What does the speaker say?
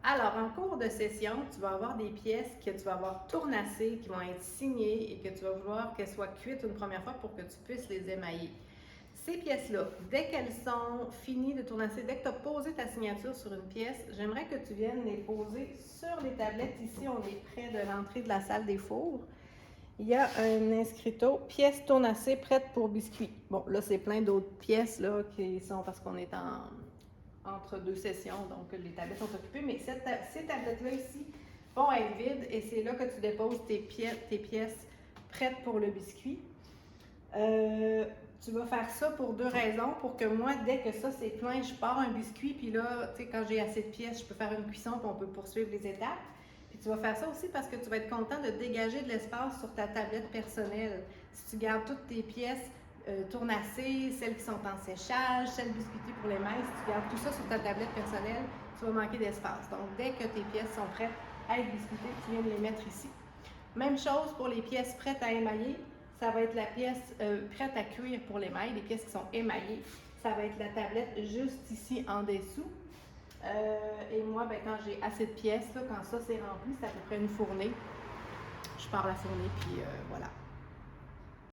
Alors, en cours de session, tu vas avoir des pièces que tu vas avoir tournassées, qui vont être signées et que tu vas vouloir qu'elles soient cuites une première fois pour que tu puisses les émailler. Ces pièces-là, dès qu'elles sont finies de tournasser, dès que tu as posé ta signature sur une pièce, j'aimerais que tu viennes les poser sur les tablettes. Ici, on est près de l'entrée de la salle des fours. Il y a un inscrito, pièces tournassées prêtes pour biscuits. Bon, là, c'est plein d'autres pièces là, qui sont parce qu'on est entre deux sessions, donc les tablettes sont occupées, mais ces tablettes-là ici vont être vides et c'est là que tu déposes tes pièces prêtes pour le biscuit. Tu vas faire ça pour deux raisons. Pour que moi, dès que ça c'est plein, je pars un biscuit, puis là, tu sais, quand j'ai assez de pièces, je peux faire une cuisson, puis on peut poursuivre les étapes. Puis tu vas faire ça aussi parce que tu vas être content de dégager de l'espace sur ta tablette personnelle. Si tu gardes toutes tes pièces tournassées, celles qui sont en séchage, celles biscuitées pour les mains, si tu gardes tout ça sur ta tablette personnelle, tu vas manquer d'espace. Donc, dès que tes pièces sont prêtes à être biscuitées, tu viens de les mettre ici. Même chose pour les pièces prêtes à émailler. Ça va être la pièce prête à cuire pour l'émail, les pièces qui sont émaillées. Ça va être la tablette juste ici en dessous. Et moi, ben, quand j'ai assez de pièces, là, quand ça c'est rempli, c'est à peu près une fournée. Je pars la fournée, puis voilà.